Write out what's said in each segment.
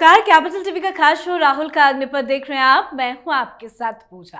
नमस्कार, capital TV का खास शो राहुल का अग्निपथ देख रहे हैं आप। मैं हूं आपके साथ पूजा।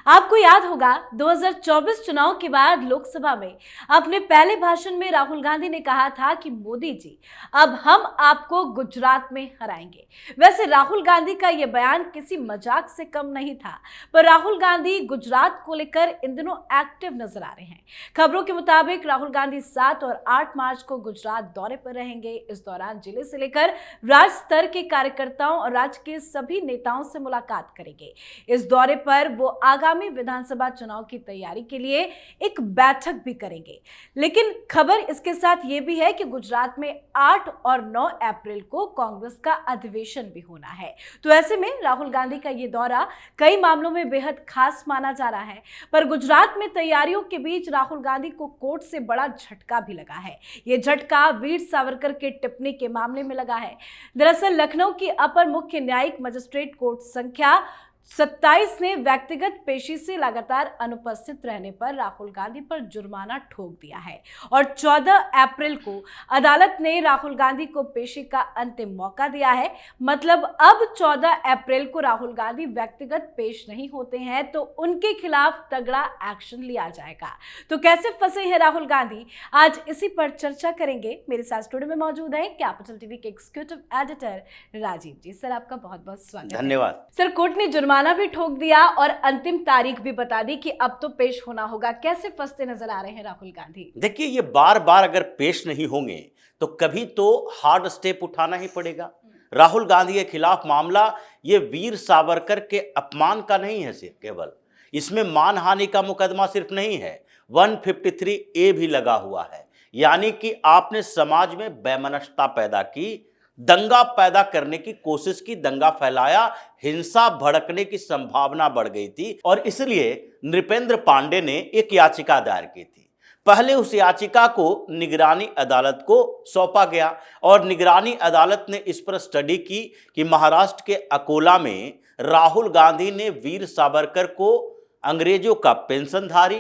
आपको याद होगा 2024 चुनाव के बाद लोकसभा में अपने पहले भाषण में राहुल गांधी ने कहा था कि मोदी जी अब हम आपको गुजरात में हराएंगे। वैसे राहुल गांधी का यह बयान किसी मजाक से कम नहीं था, पर राहुल गांधी गुजरात को लेकर इन दिनों एक्टिव नजर आ रहे हैं। खबरों के मुताबिक राहुल गांधी 7 और 8 मार्च को गुजरात दौरे पर रहेंगे। इस दौरान जिले से लेकर राज्य स्तर के कार्यकर्ताओं और राज्य के सभी नेताओं से मुलाकात करेंगे। इस दौरे पर वो आगामी विधानसभा चुनाव की तैयारी के लिए एक बैठक भी करेंगे। लेकिन खबर इसके साथ ये भी है कि गुजरात में 8 और 9 अप्रैल को कांग्रेस का अधिवेशन भी होना है। तो ऐसे में राहुल गांधी का ये दौरा कई मामलों में बेहद खास माना जा रहा है। पर गुजरात में तैयारियों के बीच राहुल गांधी को कोर्ट से बड़ा झटका भी लगा है। ये झटका वीर सावरकर के टिप्पणी के मामले में लगा है। दरअसल लखनऊ की अपर मुख्य न्यायिक मजिस्ट्रेट कोर्ट संख्या 27 ने व्यक्तिगत पेशी से लगातार अनुपस्थित रहने पर राहुल गांधी पर जुर्माना ठोक दिया है और 14 अप्रैल को अदालत ने राहुल गांधी को पेशी का अंतिम मौका दिया है। मतलब अब 14 अप्रैल को राहुल गांधी व्यक्तिगत पेश नहीं होते हैं तो उनके खिलाफ तगड़ा एक्शन लिया जाएगा। तो कैसे फंसे हैं राहुल गांधी, आज इसी पर चर्चा करेंगे। मेरे साथ स्टूडियो में मौजूद है कैपिटल टीवी के एग्जीक्यूटिव एडिटर राजीव जी। सर, आपका बहुत बहुत स्वागत। धन्यवाद। सर, कोर्ट ने जुर्माना भी ठोक दिया और अंतिम तारीख भी बता दी कि अब तो पेश होना होगा। कैसे फंसते नजर आ रहे हैं राहुल गांधी? देखिए, ये बार बार अगर पेश नहीं होंगे तो कभी तो हार्ड स्टेप उठाना ही पड़ेगा। राहुल गांधी के खिलाफ मामला ये वीर सावरकर के अपमान का नहीं है सिर्फ केवल, इसमें मानहानि का मुकदमा सिर्फ नहीं है, 153A भी लगा हुआ है। यानी कि आपने समाज में बेमनस्ता पैदा की, दंगा पैदा करने की कोशिश की, दंगा फैलाया, हिंसा भड़कने की संभावना बढ़ गई थी और इसलिए नृपेंद्र पांडे ने एक याचिका दायर की थी। पहले उस याचिका को निगरानी अदालत को सौंपा गया और निगरानी अदालत ने इस पर स्टडी की कि महाराष्ट्र के अकोला में राहुल गांधी ने वीर सावरकर को अंग्रेजों का पेंशनधारी,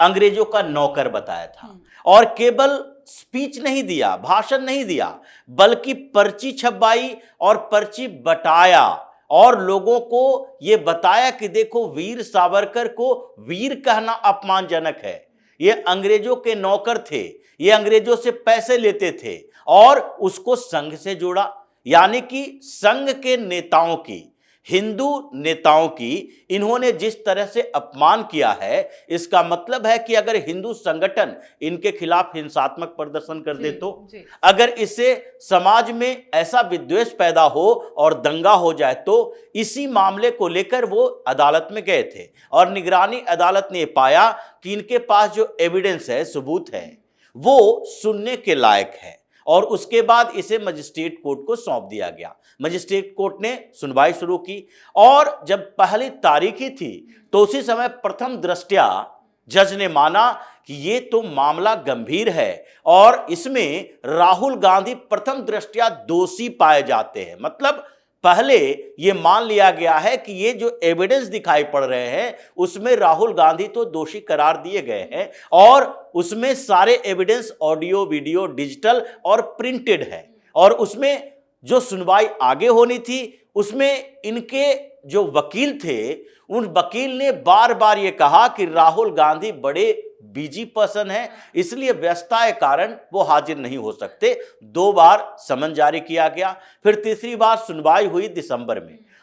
अंग्रेजों का नौकर बताया था और केवल स्पीच नहीं दिया, भाषण नहीं दिया, बल्कि पर्ची छपवाई और पर्ची बटाया और लोगों को यह बताया कि देखो, वीर सावरकर को वीर कहना अपमानजनक है। ये अंग्रेजों के नौकर थे, ये अंग्रेजों से पैसे लेते थे और उसको संघ से जोड़ा। यानी कि संघ के नेताओं की, हिंदू नेताओं की इन्होंने जिस तरह से अपमान किया है, इसका मतलब है कि अगर हिंदू संगठन इनके खिलाफ हिंसात्मक प्रदर्शन कर दे तो, अगर इससे समाज में ऐसा विद्वेष पैदा हो और दंगा हो जाए तो, इसी मामले को लेकर वो अदालत में गए थे और निगरानी अदालत ने पाया कि इनके पास जो एविडेंस है, सबूत है, वो सुनने के लायक है और उसके बाद इसे मजिस्ट्रेट कोर्ट को सौंप दिया गया। मजिस्ट्रेट कोर्ट ने सुनवाई शुरू की और जब पहली तारीख ही थी तो उसी समय प्रथम दृष्टया जज ने माना कि ये तो मामला गंभीर है और इसमें राहुल गांधी प्रथम दृष्टया दोषी पाए जाते हैं। मतलब पहले ये मान लिया गया है कि ये जो एविडेंस दिखाई पड़ रहे हैं उसमें राहुल गांधी तो दोषी करार दिए गए हैं और उसमें सारे एविडेंस ऑडियो, वीडियो, डिजिटल और प्रिंटेड है और उसमें जो सुनवाई आगे होनी थी उसमें इनके जो वकील थे, उन वकील ने बार बार ये कहा कि राहुल गांधी बड़े बिजी पर्सन है, इसलिए व्यस्तता के कारण वो हाजिर नहीं हो सकते। 2 बार समन जारी किया गया। फिर तीसरी बार सुनवाई हुई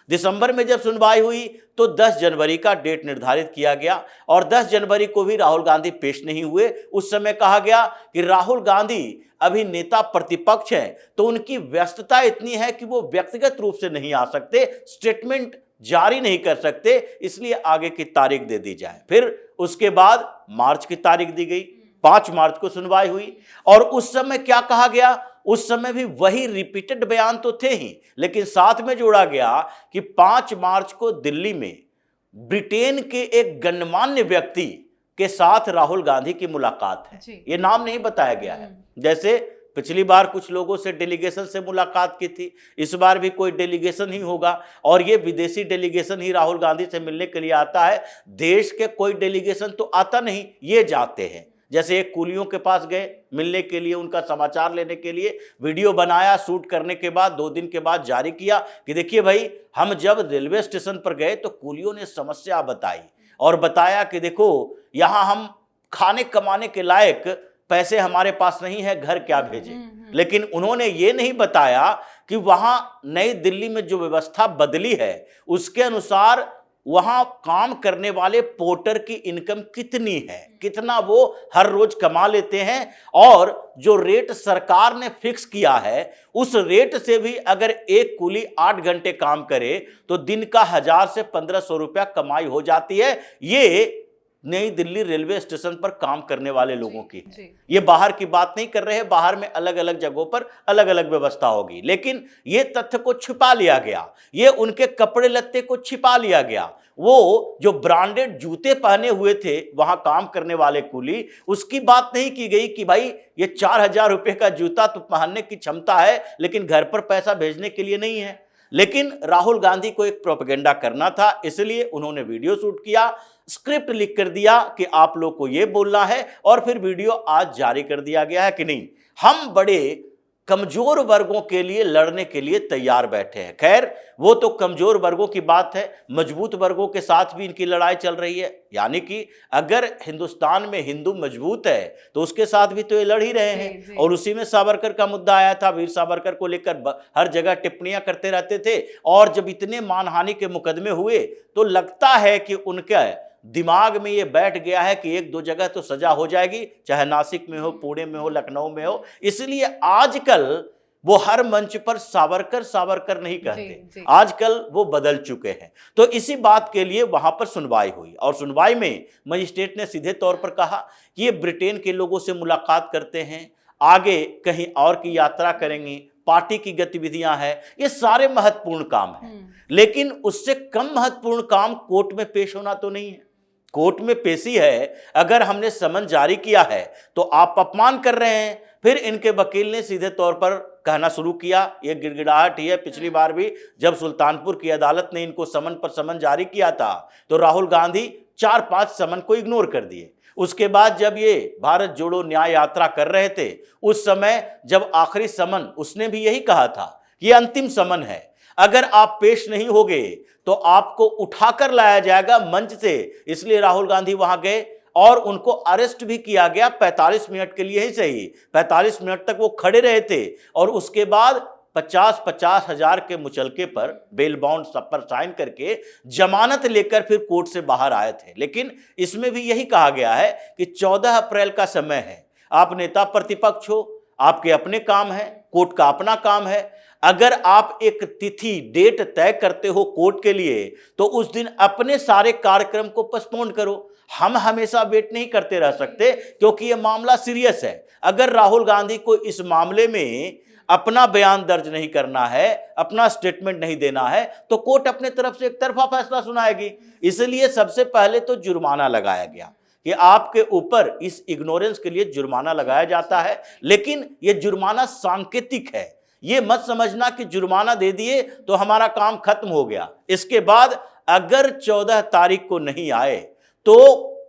दिसंबर में जब सुनवाई हुई तो 10 जनवरी का डेट निर्धारित किया गया और 10 जनवरी को भी राहुल गांधी पेश नहीं हुए। उस समय कहा गया कि राहुल गांधी अभी नेता प्रतिपक्ष हैं तो उनकी व्यस्तता इतनी है कि वो व्यक्तिगत रूप से नहीं आ सकते, स्टेटमेंट जारी नहीं कर सकते, इसलिए आगे की तारीख दे दी जाए। फिर उसके बाद मार्च की तारीख दी गई, 5 मार्च को सुनवाई हुई और उस समय क्या कहा गया, उस समय भी वही रिपीटेड बयान तो थे ही, लेकिन साथ में जोड़ा गया कि 5 मार्च को दिल्ली में ब्रिटेन के एक गणमान्य व्यक्ति के साथ राहुल गांधी की मुलाकात है। ये नाम नहीं बताया गया है। जैसे पिछली बार कुछ लोगों से डेलीगेशन से मुलाकात की थी, इस बार भी कोई डेलीगेशन ही होगा और ये विदेशी डेलीगेशन ही राहुल गांधी से मिलने के लिए आता है। देश के कोई डेलीगेशन तो आता नहीं, ये जाते हैं। जैसे एक कुलियों के पास गए मिलने के लिए, उनका समाचार लेने के लिए, वीडियो बनाया, शूट करने के बाद 2 दिन के बाद जारी किया कि देखिए भाई, हम जब रेलवे स्टेशन पर गए तो कुलियों ने समस्या बताई और बताया कि देखो यहाँ हम खाने कमाने के लायक पैसे हमारे पास नहीं है, घर क्या भेजें। लेकिन उन्होंने ये नहीं बताया कि वहां नई दिल्ली में जो व्यवस्था बदली है उसके अनुसार वहां काम करने वाले पोर्टर की इनकम कितनी है, कितना वो हर रोज कमा लेते हैं, और जो रेट सरकार ने फिक्स किया है उस रेट से भी अगर एक कुली 8 घंटे काम करे तो दिन का 1000 से 1500 रुपया कमाई हो जाती है। ये नई दिल्ली रेलवे स्टेशन पर काम करने वाले लोगों की है। ये बाहर की बात नहीं कर रहे हैं, बाहर में अलग अलग जगहों पर अलग अलग व्यवस्था होगी, लेकिन ये तथ्य को छिपा लिया गया, ये उनके कपड़े लत्ते को छिपा लिया गया। वो जो ब्रांडेड जूते पहने हुए थे वहां काम करने वाले कुली, उसकी बात नहीं की गई कि भाई ये 4000 रुपए का जूता तो पहनने की क्षमता है लेकिन घर पर पैसा भेजने के लिए नहीं है। लेकिन राहुल गांधी को एक प्रोपेगेंडा करना था, इसलिए उन्होंने वीडियो शूट किया, स्क्रिप्ट लिख कर दिया कि आप लोग को यह बोलना है, और फिर वीडियो आज जारी कर दिया गया है कि नहीं, हम बड़े कमजोर वर्गों के लिए लड़ने के लिए तैयार बैठे हैं। खैर, वो तो कमजोर वर्गों की बात है, मजबूत वर्गों के साथ भी इनकी लड़ाई चल रही है। यानी कि अगर हिंदुस्तान में हिंदू मजबूत है तो उसके साथ भी तो ये लड़ ही रहे हैं। और उसी में सावरकर का मुद्दा आया था, वीर सावरकर को लेकर हर जगह टिप्पणियां करते रहते थे, और जब इतने मानहानि के मुकदमे हुए तो लगता है कि उनके दिमाग में ये बैठ गया है कि 1-2 जगह तो सजा हो जाएगी, चाहे नासिक में हो, पुणे में हो, लखनऊ में हो। इसलिए आजकल वो हर मंच पर सावरकर सावरकर नहीं कहते, आजकल वो बदल चुके हैं। तो इसी बात के लिए वहां पर सुनवाई हुई, और सुनवाई में मजिस्ट्रेट ने सीधे तौर पर कहा कि ये ब्रिटेन के लोगों से मुलाकात करते हैं, आगे कहीं और की यात्रा करेंगे, पार्टी की गतिविधियां हैं, ये सारे महत्वपूर्ण काम हैं। लेकिन उससे कम महत्वपूर्ण काम कोर्ट में पेश होना तो नहीं है। कोर्ट में पेशी है, अगर हमने समन जारी किया है तो आप अपमान कर रहे हैं। फिर इनके वकील ने सीधे तौर पर कहना शुरू किया, ये गिड़गिड़ाहट ही है। पिछली बार भी जब सुल्तानपुर की अदालत ने इनको समन पर समन जारी किया था तो राहुल गांधी 4-5 समन को इग्नोर कर दिए। उसके बाद जब ये भारत जोड़ो न्याय यात्रा कर रहे थे, उस समय जब आखिरी समन, उसने भी यही कहा था कि ये अंतिम समन है, अगर आप पेश नहीं होगे तो आपको उठाकर लाया जाएगा मंच से। इसलिए राहुल गांधी वहां गए और उनको अरेस्ट भी किया गया 45 मिनट के लिए ही सही, 45 मिनट तक वो खड़े रहे थे, और उसके बाद 50-50 हजार के मुचलके पर बेल बाउंड सब पर साइन करके जमानत लेकर फिर कोर्ट से बाहर आए थे। लेकिन इसमें भी यही कहा गया है कि 14 अप्रैल का समय है, आप नेता प्रतिपक्ष हो, आपके अपने काम है, कोर्ट का अपना काम है। अगर आप एक तिथि डेट तय करते हो कोर्ट के लिए तो उस दिन अपने सारे कार्यक्रम को पोस्टपोन करो। हम हमेशा वेट नहीं करते रह सकते, क्योंकि यह मामला सीरियस है। अगर राहुल गांधी को इस मामले में अपना बयान दर्ज नहीं करना है, अपना स्टेटमेंट नहीं देना है, तो कोर्ट अपने तरफ से एक तरफा फैसला सुनाएगी। इसलिए सबसे पहले तो जुर्माना लगाया गया कि आपके ऊपर इस इग्नोरेंस के लिए जुर्माना लगाया जाता है। लेकिन यह जुर्माना सांकेतिक है, ये मत समझना कि जुर्माना दे दिए तो हमारा काम खत्म हो गया। इसके बाद अगर 14 तारीख को नहीं आए तो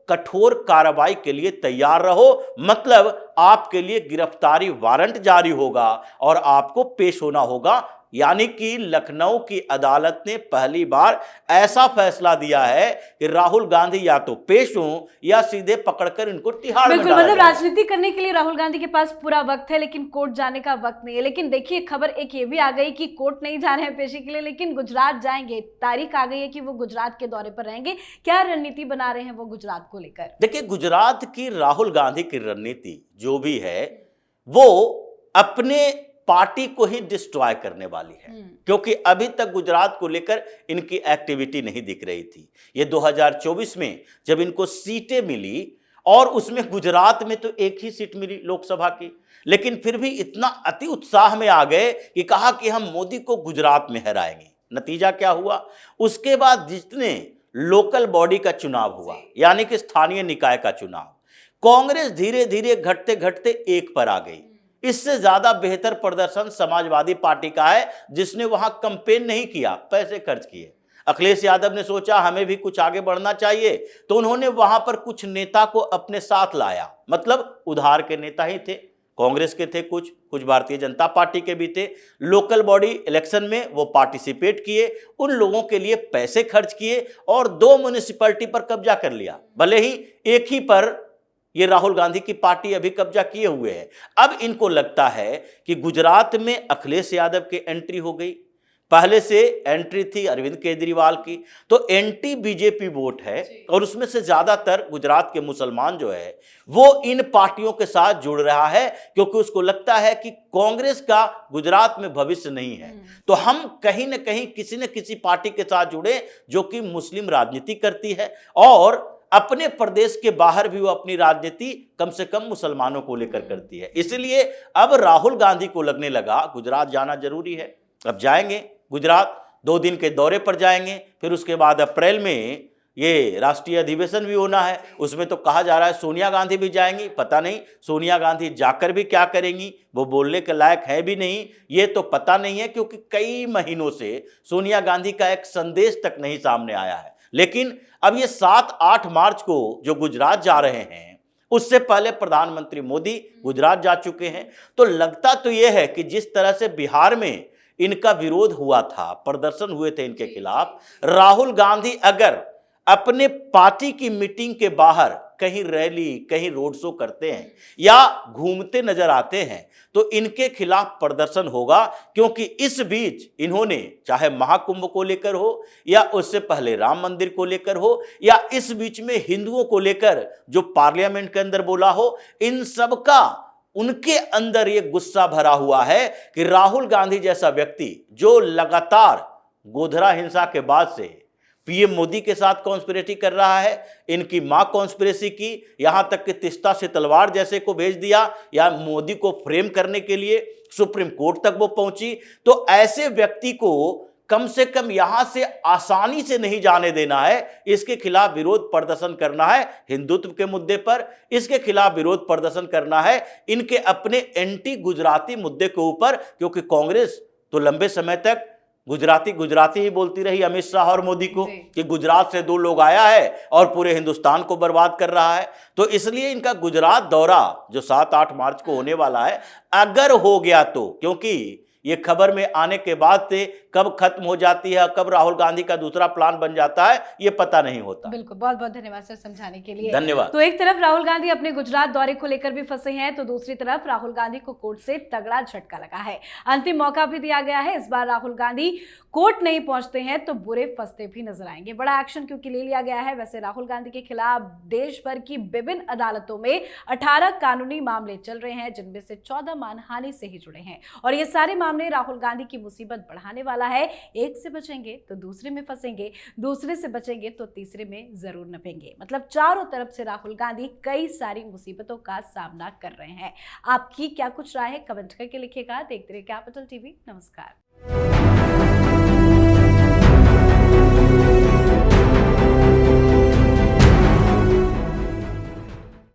कठोर कार्रवाई के लिए तैयार रहो, मतलब आपके लिए गिरफ्तारी वारंट जारी होगा और आपको पेश होना होगा। यानी कि लखनऊ की अदालत ने पहली बार ऐसा फैसला दिया है कि राहुल गांधी या तो पेश हों या सीधे पकड़कर इनको तिहाड़ में बिल्कुल, डाला मतलब जाए। राजनीति करने के लिए राहुल गांधी के पास पूरा वक्त है, लेकिन कोर्ट जाने का वक्त नहीं है। लेकिन देखिए, खबर एक ये भी आ गई कि कोर्ट नहीं जा रहे हैं पेशी के लिए, लेकिन गुजरात जाएंगे। तारीख आ गई है कि वो गुजरात के दौरे पर रहेंगे। क्या रणनीति बना रहे हैं वो गुजरात को लेकर? देखिए, गुजरात की राहुल गांधी की रणनीति जो भी है वो अपने पार्टी को ही डिस्ट्रॉय करने वाली है, क्योंकि अभी तक गुजरात को लेकर इनकी एक्टिविटी नहीं दिख रही थी। ये 2024 में जब इनको सीटें मिली, और उसमें गुजरात में तो एक ही सीट मिली लोकसभा की, लेकिन फिर भी इतना अति उत्साह में आ गए कि कहा कि हम मोदी को गुजरात में हराएंगे। नतीजा क्या हुआ? उसके बाद जितने लोकल बॉडी का चुनाव हुआ, यानी कि स्थानीय निकाय का चुनाव, कांग्रेस धीरे धीरे घटते घटते एक पर आ गई। इससे ज्यादा बेहतर प्रदर्शन समाजवादी पार्टी का है, जिसने वहां कैंपेन नहीं किया, पैसे खर्च किए। अखिलेश यादव ने सोचा हमें भी कुछ आगे बढ़ना चाहिए, तो उन्होंने वहां पर कुछ नेता को अपने साथ लाया, मतलब उधार के नेता ही थे, कांग्रेस के थे, कुछ भारतीय जनता पार्टी के भी थे। लोकल बॉडी इलेक्शन में वो पार्टिसिपेट किए, उन लोगों के लिए पैसे खर्च किए और 2 म्युनिसिपैलिटी पर कब्जा कर लिया। भले ही एक ही पर ये राहुल गांधी की पार्टी अभी कब्जा किए हुए है। अब इनको लगता है कि गुजरात में अखिलेश यादव की एंट्री हो गई, पहले से एंट्री थी अरविंद केजरीवाल की, तो एंटी बीजेपी वोट है और उसमें से ज्यादातर गुजरात के मुसलमान जो है वो इन पार्टियों के साथ जुड़ रहा है, क्योंकि उसको लगता है कि कांग्रेस का गुजरात में भविष्य नहीं है, तो हम कहीं ना कहीं किसी न किसी पार्टी के साथ जुड़े जो कि मुस्लिम राजनीति करती है और अपने प्रदेश के बाहर भी वो अपनी राजनीति कम से कम मुसलमानों को लेकर करती है। इसलिए अब राहुल गांधी को लगने लगा गुजरात जाना जरूरी है। अब जाएंगे गुजरात, 2 दिन के दौरे पर जाएंगे, फिर उसके बाद अप्रैल में ये राष्ट्रीय अधिवेशन भी होना है, उसमें तो कहा जा रहा है सोनिया गांधी भी जाएंगी। पता नहीं सोनिया गांधी जाकर भी क्या करेंगी, वो बोलने के लायक है भी नहीं, ये तो पता नहीं है, क्योंकि कई महीनों से सोनिया गांधी का एक संदेश तक नहीं सामने आया है। लेकिन अब ये 7-8 मार्च को जो गुजरात जा रहे हैं, उससे पहले प्रधानमंत्री मोदी गुजरात जा चुके हैं, तो लगता तो ये है कि जिस तरह से बिहार में इनका विरोध हुआ था, प्रदर्शन हुए थे इनके खिलाफ, राहुल गांधी अगर अपने पार्टी की मीटिंग के बाहर कहीं रैली, कहीं रोड शो करते हैं या घूमते नजर आते हैं, तो इनके खिलाफ प्रदर्शन होगा, क्योंकि इस बीच इन्होंने चाहे महाकुंभ को लेकर हो या उससे पहले राम मंदिर को लेकर हो या इस बीच में हिंदुओं को लेकर जो पार्लियामेंट के अंदर बोला हो, इन सब का उनके अंदर ये गुस्सा भरा हुआ है कि राहुल गांधी जैसा व्यक्ति जो लगातार गोधरा हिंसा के बाद से पीएम मोदी के साथ कॉन्स्पिरेसी कर रहा है, इनकी मां कॉन्स्पिरेसी की, यहां तक कि तीस्ता से तलवार जैसे को भेज दिया या मोदी को फ्रेम करने के लिए सुप्रीम कोर्ट तक वो पहुंची, तो ऐसे व्यक्ति को कम से कम यहां से आसानी से नहीं जाने देना है। इसके खिलाफ विरोध प्रदर्शन करना है, हिंदुत्व के मुद्दे पर इसके खिलाफ विरोध प्रदर्शन करना है, इनके अपने एंटी गुजराती मुद्दे के ऊपर, क्योंकि कांग्रेस तो लंबे समय तक गुजराती ही बोलती रही अमित शाह और मोदी को कि गुजरात से 2 लोग आया है और पूरे हिंदुस्तान को बर्बाद कर रहा है। तो इसलिए इनका गुजरात दौरा जो 7-8 मार्च को होने वाला है, अगर हो गया तो, क्योंकि ये खबर में आने के बाद से कब खत्म हो जाती है, कब राहुल गांधी का दूसरा प्लान बन जाता है, ये पता नहीं होता। बिल्कुल, बहुत बहुत धन्यवाद सर समझाने के लिए। धन्यवाद। तो एक तरफ राहुल गांधी अपने गुजरात दौरे को लेकर भी फंसे हैं, तो दूसरी तरफ राहुल गांधी को कोर्ट से तगड़ा झटका लगा है। अंतिम मौका भी दिया गया है। इस बार राहुल गांधी कोर्ट नहीं पहुंचते हैं तो बुरे फंसते भी नजर आएंगे। बड़ा एक्शन क्योंकि ले लिया गया है। वैसे राहुल गांधी के खिलाफ देश भर की विभिन्न अदालतों में 18 कानूनी मामले चल रहे हैं, जिनमें से 14 मानहानि से ही जुड़े हैं और ये सारे मामले राहुल गांधी की मुसीबत बढ़ाने वाला है। एक से बचेंगे तो दूसरे में फंसेंगे, दूसरे से बचेंगे तो तीसरे में जरूर नपेंगे। मतलब चारों तरफ से राहुल गांधी कई सारी मुसीबतों का सामना कर रहे हैं। आपकी क्या कुछ राय है, कमेंट करके लिखिएगा। देखते रहिए कैपिटल टीवी। नमस्कार।